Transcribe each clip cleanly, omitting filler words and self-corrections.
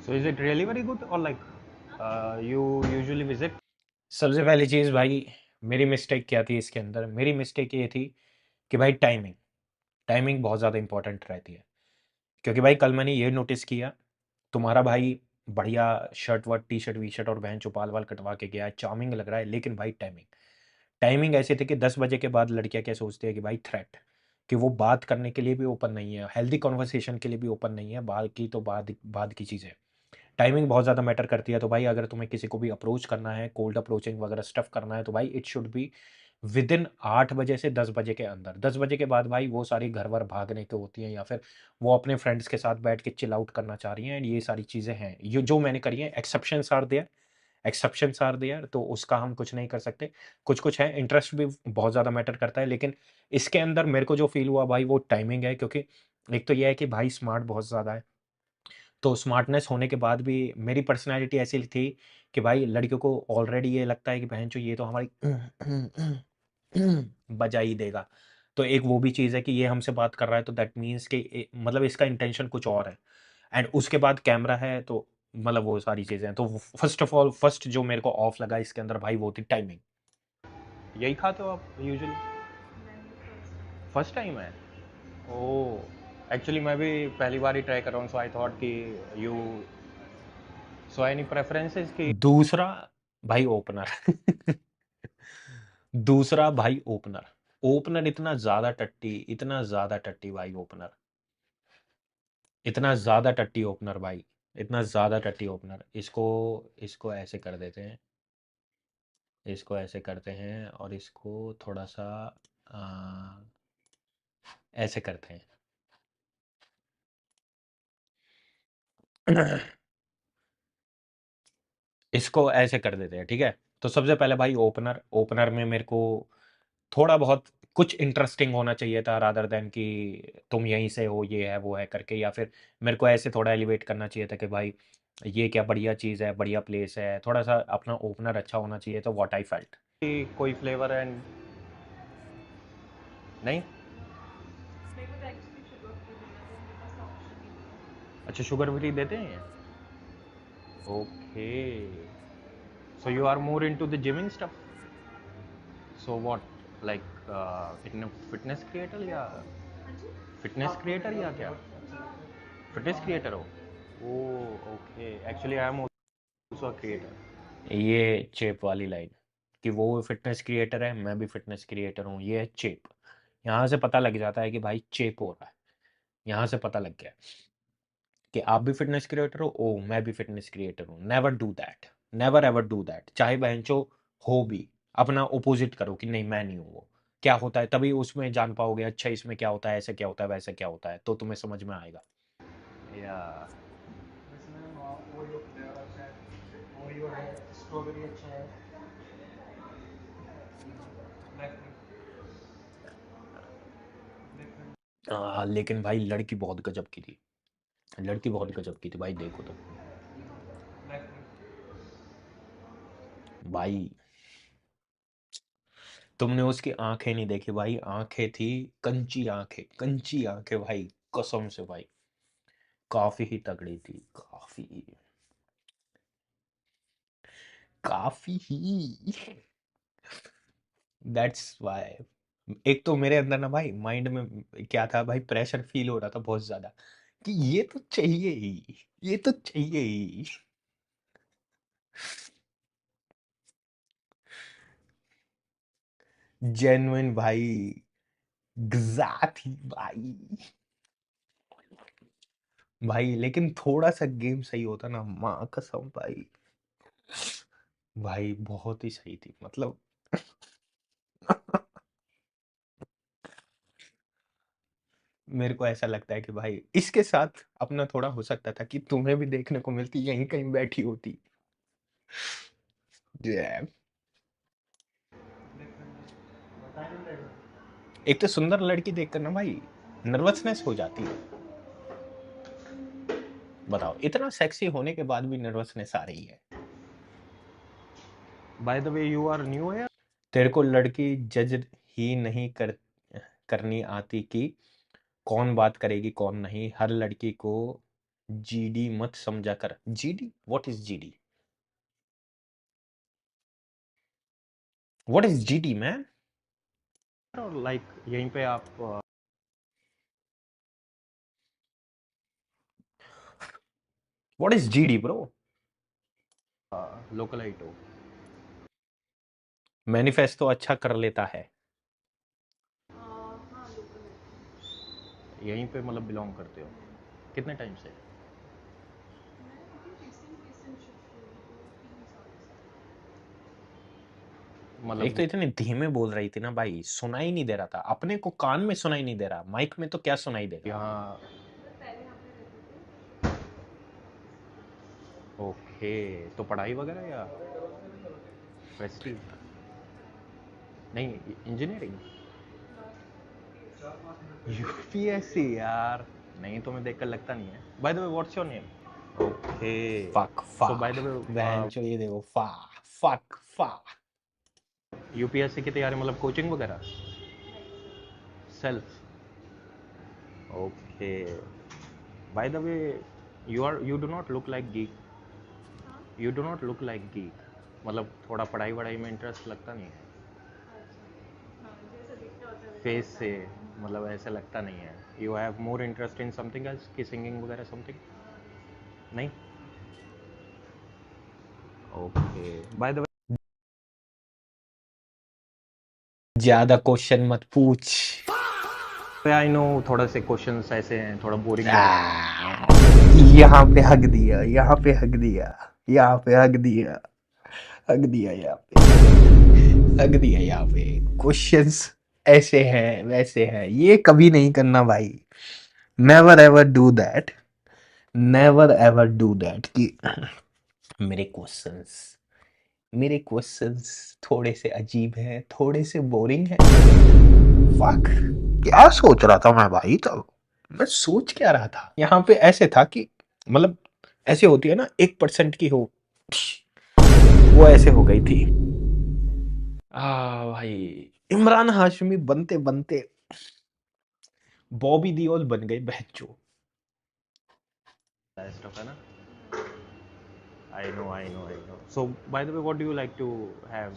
So is it really very good or like you usually visit? सबसे पहली चीज़ भाई, मेरी मिस्टेक क्या थी इसके अंदर? मेरी मिस्टेक ये थी कि भाई टाइमिंग टाइमिंग बहुत ज़्यादा इंपॉर्टेंट रहती है। क्योंकि भाई कल मैंने ये नोटिस किया, तुम्हारा भाई बढ़िया शर्ट वर्ट टी शर्ट वी शर्ट और बहन चो बाल वाल कटवा के गया है, चार्मिंग लग रहा है, लेकिन भाई टाइमिंग टाइमिंग ऐसी थी कि 10 बजे के बाद लड़कियां क्या सोचती है कि भाई थ्रेट, कि वो बात करने के लिए भी ओपन नहीं है, हेल्दी कॉन्वर्सेशन के लिए भी ओपन नहीं है, बात की तो बाद की चीज़ है। टाइमिंग बहुत ज़्यादा मैटर करती है। तो भाई अगर तुम्हें किसी को भी अप्रोच करना है, कोल्ड अप्रोचिंग वगैरह स्टफ करना है, तो भाई it should be with in 8 बजे से 10 बजे के अंदर। 10 बजे के बाद भाई वो सारी घर वर भागने की होती हैं, या फिर वो अपने फ्रेंड्स के साथ बैठ के चिल आउट करना चाह रही हैं, एंड ये सारी चीज़ें हैं ये जो मैंने करी हैं। एक्सेप्शंस आर देयर, तो उसका हम कुछ नहीं कर सकते। कुछ कुछ है, इंटरेस्ट भी बहुत ज़्यादा मैटर करता है, लेकिन इसके अंदर मेरे को जो फील हुआ भाई वो टाइमिंग है। क्योंकि एक तो ये है कि भाई स्मार्ट बहुत ज़्यादा है, तो स्मार्टनेस होने के बाद भी मेरी पर्सनैलिटी ऐसी थी कि भाई लड़कियों को ऑलरेडी ये लगता है कि बहन चो ये तो हमारी बजा ही देगा। तो एक वो भी चीज़ है कि ये हमसे बात कर रहा है, तो दैट मीन्स कि मतलब इसका इंटेंशन कुछ और है। एंड उसके बाद कैमरा है, तो मतलब वो सारी चीज़ें हैं। तो फर्स्ट ऑफ ऑल फर्स्ट जो मेरे को ऑफ लगा इसके अंदर भाई वो थी टाइमिंग। यही खाते हो आप यूजुअली? फर्स्ट टाइम है? ओह, एक्चुअली मैं भी पहली बार ही ट्राई कर रहा हूँ, सो आई थॉट कि यू, सो एनी प्रेफरेंसेस की? दूसरा भाई ओपनर दूसरा भाई ओपनर। ओपनर इतना ज्यादा टट्टी भाई ओपनर, इतना ज़्यादा टट्टी ओपनर भाई, इतना ज़्यादा टट्टी ओपनर। इसको इसको ऐसे कर देते हैं, इसको ऐसे करते हैं, और इसको थोड़ा सा आ, ऐसे करते हैं इसको ऐसे कर देते हैं, ठीक है। तो सबसे पहले भाई ओपनर, ओपनर में मेरे को थोड़ा बहुत कुछ इंटरेस्टिंग होना चाहिए था, रादर देन कि तुम यहीं से हो, ये है वो है करके। या फिर मेरे को ऐसे थोड़ा एलिवेट करना चाहिए था कि भाई ये क्या बढ़िया चीज़ है, बढ़िया प्लेस है, थोड़ा सा अपना ओपनर अच्छा होना चाहिए। तो व्हाट आई फेल्ट। कोई फ्लेवर एंड नहीं? अच्छा, शुगर फ्री देते हैं ये? Okay, so you are more into the gymming stuff. So what, like fitness creator या फिटनेस क्रिएटर या क्या? फिटनेस क्रिएटर हो? Oh okay, actually I am also a creator. ये चेप वाली लाइन, कि वो फिटनेस क्रिएटर है, मैं भी फिटनेस क्रिएटर हूँ, ये है चेप। यहाँ से पता लग जाता है कि भाई चेप हो रहा है। यहाँ से पता लग गया कि आप भी फिटनेस क्रिएटर हो, ओ मैं भी फिटनेस क्रिएटर हूँ। Never do that, never ever do that. चाहे बहनचो हो भी, अपना ओपोजिट करो कि नहीं मैं नहीं हूँ वो। क्या होता है तभी उसमें जान पाओगे, अच्छा इसमें क्या होता है, ऐसे क्या होता है, वैसे क्या होता है, तो तुम्हें समझ में आएगा। या लेकिन भाई लड़की बहुत गजब की थी, लड़की बहुत गजब की थी भाई, देखो तो भाई, तुमने उसकी आंखें नहीं देखी भाई, आंखें थी कंची आंखें, कंची आंखें भाई, कसम से भाई, काफी ही तगड़ी थी, काफी, काफी ही। दैट्स वाई, एक तो मेरे अंदर ना भाई माइंड में क्या था भाई, प्रेशर फील हो रहा था बहुत ज्यादा, कि ये तो चाहिए ही, ये तो चाहिए ही। जेन्युइन भाई, एग्जैक्टली भाई। भाई लेकिन थोड़ा सा गेम सही होता ना, माँ कसम भाई, भाई बहुत ही सही थी मतलब। मेरे को ऐसा लगता है कि भाई इसके साथ अपना थोड़ा हो सकता था कि तुम्हें भी देखने को मिलती, यहीं कहीं बैठी होती। Yeah. एक तो सुंदर लड़की देखकर ना भाई नर्वसनेस हो जाती है। बताओ, इतना सेक्सी होने के बाद भी नर्वसनेस आ रही है। By the way, you are new है? तेरे को लड़की जज ही नहीं करनी आती कि कौन बात करेगी कौन नहीं। हर लड़की को जीडी मत समझा कर। GD, what is GD? What is GD man? और लाइक यहीं पे आप what is GD bro? Localite हो, मैनिफेस्टो अच्छा कर लेता है। यहीं पे मतलब बिलोंग करते हो कितने टाइम से? एक मतलब तो इतने धीमे बोल रही थी ना भाई, सुनाई नहीं दे रहा था। अपने को कान में सुनाई नहीं दे रहा, माइक में तो क्या सुनाई देगा? यहाँ ओके, तो पढ़ाई वगैरह या फेस्टिव? नहीं, इंजीनियरिंग, यूपीएससी यार। नहीं, तुम्हें देखकर लगता नहीं है। By the way what's your name? Okay, fuck फा, सो बाय द बहन वे चो ये देखो, फा फक फा। यूपीएससी की तैयारी मतलब कोचिंग वगैरह self? Okay, bye the way you do not look like geek, you do not look like geek, मतलब थोड़ा पढ़ाई वढ़ाई में इंटरेस्ट लगता नहीं है फेस से, मतलब ऐसे लगता नहीं है। You have more interest in something else की सिंगिंग वगैरह समथिंग? नहीं? ओके, बाय द वे ज्यादा क्वेश्चन मत पूछ। आई नो थोड़ा से क्वेश्चंस ऐसे हैं, थोड़ा बोरिंग यहाँ पे हक दिया, यहाँ पे हक दिया, यहाँ पे हक दिया, हक दिया, यहाँ पे हक दिया, यहाँ पे क्वेश्चंस ऐसे हैं वैसे हैं, ये कभी नहीं करना भाई। Never ever do that, never ever do that कि मेरे क्वेश्चंस मेरे क्वेश्चंस थोड़े से अजीब हैं, थोड़े से बोरिंग हैं। फक, क्या सोच रहा था मैं भाई तब? मैं सोच क्या रहा था? यहाँ पे ऐसे था कि मतलब ऐसे होती है ना, 1% की हो, वो ऐसे हो गई थी। भाई, इमरान हाशमी बनते बनते बॉबी देओल बन गए बहनचो। स्टफ है ना। I know. So by the way what do you like to have,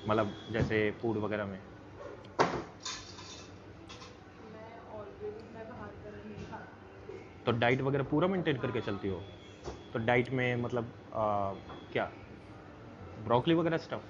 मतलब जैसे फूड वगैरह में? तो डाइट वगैरह पूरा मेंटेन करके चलती हो? तो डाइट में मतलब क्या, ब्रोकली वगैरह स्टफ?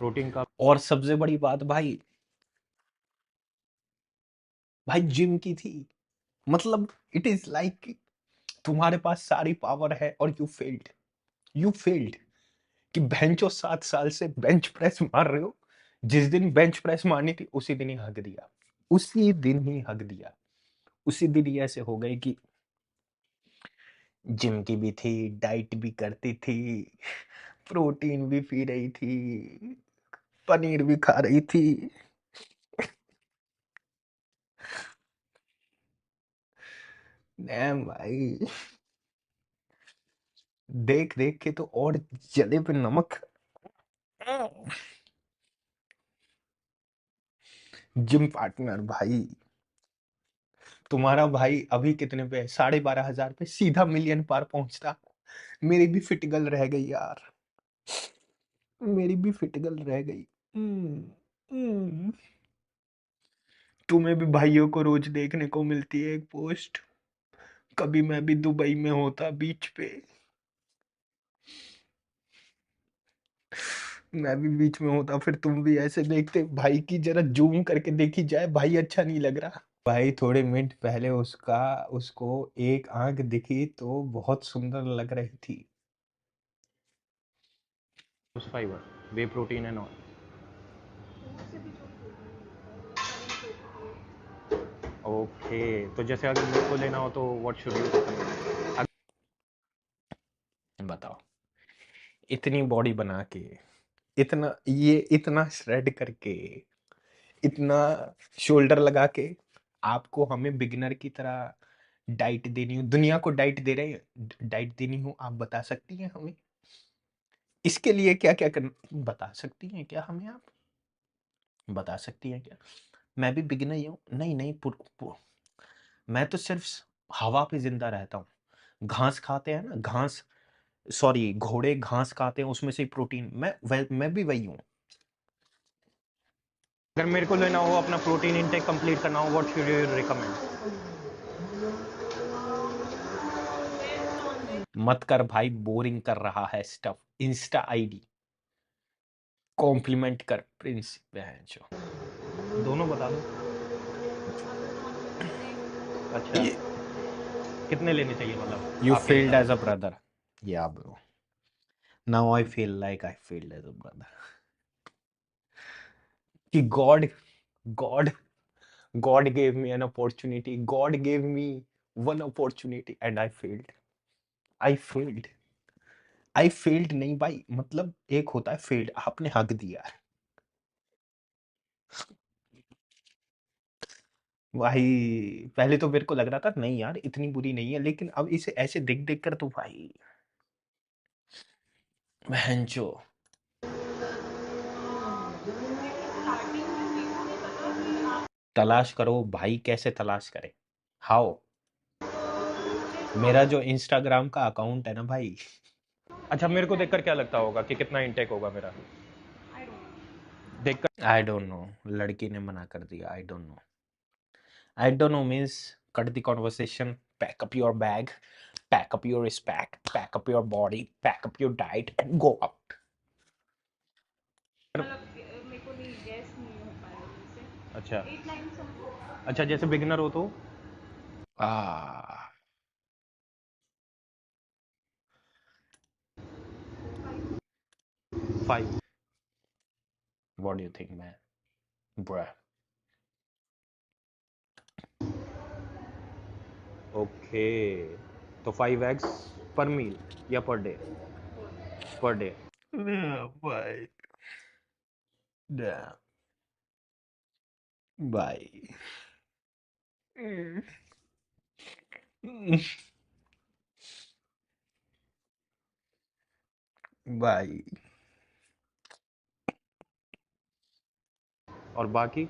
प्रोटीन का और सबसे बड़ी बात भाई, भाई जिम की थी। मतलब इट इज लाइक तुम्हारे पास सारी पावर है और यू फेल्ड कि बेंचो 7 साल से बेंच प्रेस मार रहे हो। जिस दिन बेंच प्रेस मारनी थी उसी दिन ही हक दिया, उसी दिन ही हक दिया। उसी दिन ही ऐसे हो गए कि जिम की भी थी, डाइट भी करती थी, प्रोटीन भी पी रही थी, पनीर भी खा रही थी। डैम भाई, देख देख के तो और जले पे नमक। जिम पार्टनर भाई, तुम्हारा भाई अभी कितने पे है? 12,500 पे, सीधा मिलियन पार पहुंचता। मेरी भी फिट गर्ल रह गई यार, मेरी भी फिट गर्ल रह गई। हम्म, हम्म। तुम्हें भी भाइयों को रोज देखने को मिलती है एक पोस्ट। कभी मैं भी दुबई में होता बीच पे, मैं भी बीच में होता, फिर तुम भी ऐसे देखते भाई की, जरा जूम करके देखी जाए, भाई अच्छा नहीं लग रहा। भाई थोड़े मिनट पहले उसको एक आंख दिखी तो बहुत सुंदर लग रही थी। Fibre, way protein and all? Okay, तो जैसे अगर मेरे को लेना हो तो व्हाट शुड यू रिकमेंड? बताओ, इतनी बॉडी बना के, इतना श्रेड करके, इतना शोल्डर लगा के, आपको हमें बिगिनर की तरह डाइट देनी हो, दुनिया को डाइट दे रहे हैं, डाइट देनी हो, आप बता सकती हैं हमें इसके लिए क्या क्या करना? बता सकती हैं क्या हमें आप? बता सकती हैं क्या? मैं भी बिगिनर ही हूँ। नहीं नहीं मैं तो सिर्फ हवा पे जिंदा रहता हूँ। घास खाते हैं ना, घास, सॉरी घोड़े घास खाते हैं, उसमें से प्रोटीन, मैं भी वही हूँ। अगर मेरे को लेना हो, अपना प्रोटीन इंटेक कंप्लीट करना हो, व्हाट शुड यू रिकमेंड? मत कर भाई, बोरिंग कर रहा है स्टफ। इंस्टा आईडी कॉम्प्लीमेंट कर प्रिंस बहन जो। दोनों बता दो। अच्छा, कितने लेने चाहिए मतलब यू आपके फेल्ड हिसाब एज अ से? ब्रदर। या bro, now I feel like I failed as a brother. कि God God gave me an opportunity. God gave me one opportunity and I failed. I failed. I failed नहीं भाई, मतलब एक होता है failed, आपने हक दिया है। भाई पहले तो मेरे को लग रहा था नहीं यार इतनी बुरी नहीं है, लेकिन अब इसे ऐसे देख देख कर तो भाई बहनचो। तलाश करो भाई, कैसे तलाश करें? हाउ? मेरा जो इंस्टाग्राम का अकाउंट है ना भाई, अच्छा, मेरे को देखकर क्या लगता होगा कि कितना इंटेक होगा मेरा देखकर? आई डोंट नो, लड़की ने मना कर दिया। I don't know, I don't know means cut the conversation, pack up your bag, pack up your respect, pack up your body, pack up your diet, and go out. अच्छा, अच्छा जैसे beginner हो तो Ah, 5। what do you think, man? Bruh. Okay, तो 5 eggs पर मील या per day? Per day. Yeah, bye. Yeah, bye. Mm. Bye. और बाकी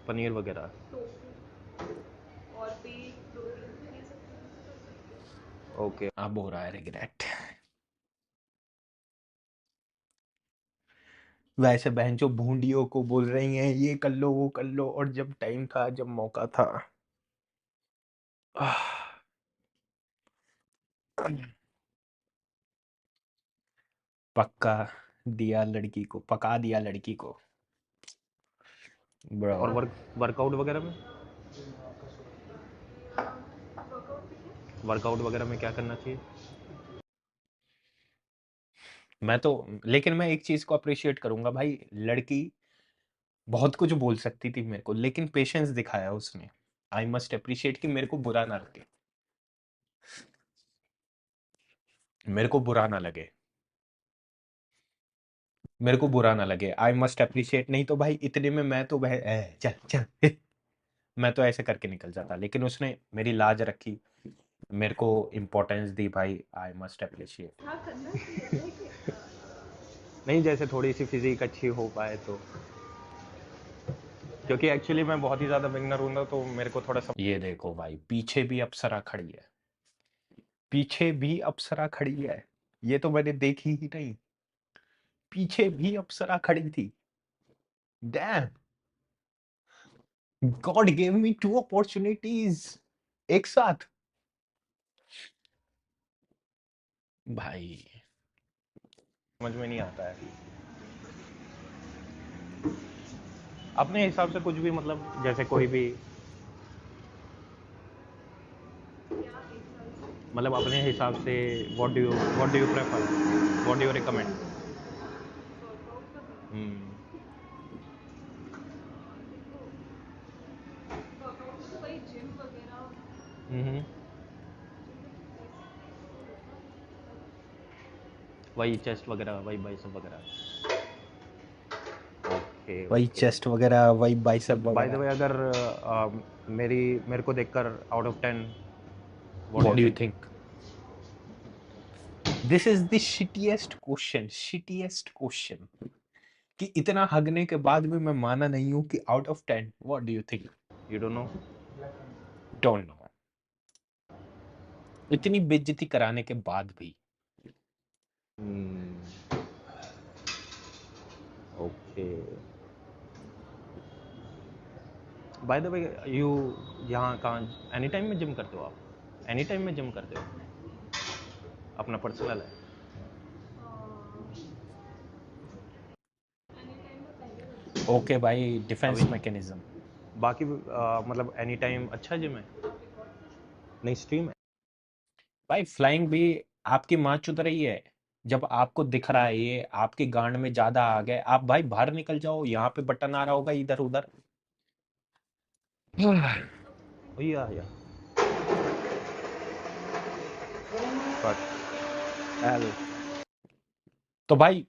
पनीर वगैरह? ओके। अब हो रहा है रिग्रेट। वैसे बहन जो भूंडियों को बोल रही हैं ये कर लो वो कर लो, और जब टाइम था, जब मौका था, आह, पक्का दिया लड़की को, पका दिया लड़की को ब्रो। और वर्कआउट वगैरह में, वर्कआउट वगैरह में क्या करना चाहिए? मैं तो, लेकिन मैं एक चीज को अप्रिशिएट करूंगा भाई, लड़की बहुत कुछ बोल सकती थी मेरे को, लेकिन पेशेंस दिखाया उसने। आई मस्ट अप्रिशिएट कि मेरे को बुरा ना लगे, मेरे को बुरा ना लगे, मेरे को बुरा ना लगे। आई मस्ट अप्रिशिएट, नहीं तो भाई इतने में मैं तो चल चल मैं तो ऐसे करके निकल जाता, लेकिन उसने मेरी लाज रखी, मेरे को इम्पोर्टेंस दी भाई। I must appreciate. नहीं, जैसे थोड़ी सी फिजिक अच्छी हो पाए तो, क्योंकि एक्चुअली मैं बहुत ही ज़्यादा बिगनर हूँ ना, तो मेरे को थोड़ा ये देखो भाई, पीछे भी अप्सरा खड़ी है, पीछे भी अप्सरा खड़ी है, ये तो मैंने देखी ही नहीं, पीछे भी अप्सरा खड़ी थी। Dam, God gave me 2 opportunities एक साथ भाई। समझ में नहीं आता है। अपने हिसाब से कुछ भी, मतलब जैसे कोई भी, मतलब अपने हिसाब से what do you prefer, what do you recommend? वही चेस्ट वगैरह, वही बाइसेप वगैरह। ओके वही ओके। चेस्ट वगैरह, वही बाइसेप बाय द वगैरह। वे, अगर मेरे को देखकर out of 10 what do what you do you think? Think? This is the shittiest question, shittiest question. कि इतना हगने के बाद भी मैं माना नहीं हूं कि out of 10 what do you think? You don't know? Don't know. इतनी बेइज्जती कराने के बाद भी। Hmm. Okay. By the way, you यहाँ कहाँ एनी टाइम में जिम करते हो आप? एनी टाइम में जिम करते हो? अपना पर्सनल है? ओके भाई, अभी डिफेंस नहीं। मैकेनिज्म। बाकी मतलब एनी टाइम अच्छा जिम है? नहीं स्ट्रीम है? भाई फ्लाइंग भी आपकी माँ चुद रही है। जब आपको दिख रहा है ये आपके गांड में ज्यादा आ गए, आप भाई बाहर निकल जाओ, यहाँ पे बटन आ रहा होगा इधर उधर। Oh yeah. But L. तो भाई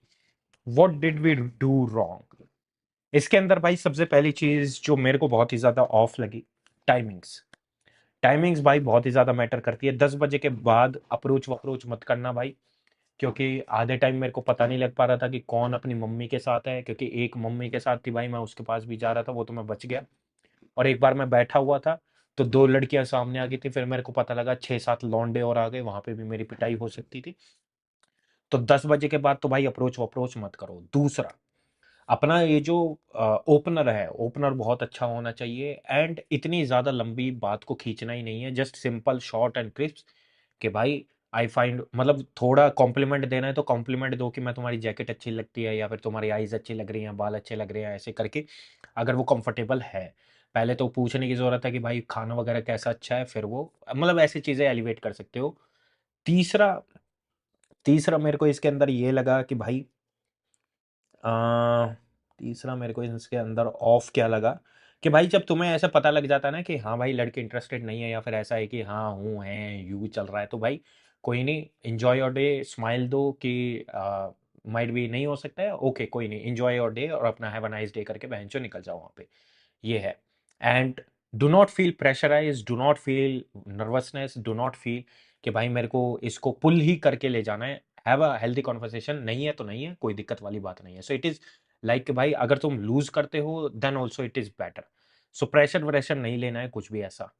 what did we do wrong? इसके अंदर भाई सबसे पहली चीज जो मेरे को बहुत ही ज्यादा ऑफ लगी, टाइमिंग्स। टाइमिंग्स भाई बहुत ही ज्यादा मैटर करती है। 10 बजे के बाद अप्रोच वप्रोच मत करना भाई, क्योंकि आधे टाइम मेरे को पता नहीं लग पा रहा था कि कौन अपनी मम्मी के साथ है, क्योंकि एक मम्मी के साथ थी भाई, मैं उसके पास भी जा रहा था, वो तो मैं बच गया। और एक बार मैं बैठा हुआ था तो दो लड़कियां सामने आ गई थी, फिर मेरे को पता लगा 6-7 लौंडे और आ गए, वहां पे भी मेरी पिटाई हो सकती थी। तो 10 बजे के बाद तो भाई अप्रोच वप्रोच मत करो। दूसरा, अपना ये जो ओपनर है, ओपनर बहुत अच्छा होना चाहिए, एंड इतनी ज्यादा लंबी बात को खींचना ही नहीं है, just simple short and crisp. कि भाई आई फाइंड, मतलब थोड़ा कॉम्प्लीमेंट देना है तो कॉम्प्लीमेंट दो कि मैं तुम्हारी जैकेट अच्छी लगती है, या फिर तुम्हारी आईज अच्छी लग रही हैं, बाल अच्छे लग रहे हैं, ऐसे करके अगर वो कंफर्टेबल है। पहले तो पूछने की जरूरत है कि भाई खाना वगैरह कैसा अच्छा है, फिर वो मतलब ऐसी चीजें एलिवेट कर सकते हो। तीसरा, तीसरा मेरे को इसके अंदर ये लगा कि भाई अ, तीसरा मेरे को इसके अंदर ऑफ क्या लगा, कि भाई जब तुम्हें ऐसा पता लग जाता है ना कि हाँ भाई लड़के इंटरेस्टेड नहीं है, या फिर ऐसा है कि हाँ हूँ है यू चल रहा है, तो भाई कोई नहीं, एंजॉय योर डे, स्माइल दो कि माइट भी नहीं हो सकता है, ओके कोई नहीं, एंजॉय योर डे और अपना हैव अ नाइस डे करके बहनचो निकल जाओ वहाँ पे। ये है। And do not feel pressurise, do not feel nervousness, do not feel कि भाई मेरे को इसको पुल ही करके ले जाना है। हैव अ हेल्दी कॉन्वर्सेशन, नहीं है तो नहीं है, कोई दिक्कत वाली बात नहीं है। सो इट इज लाइक कि भाई अगर तुम लूज करते हो then also it is better. So pressure व्रेशर नहीं लेना है कुछ भी ऐसा।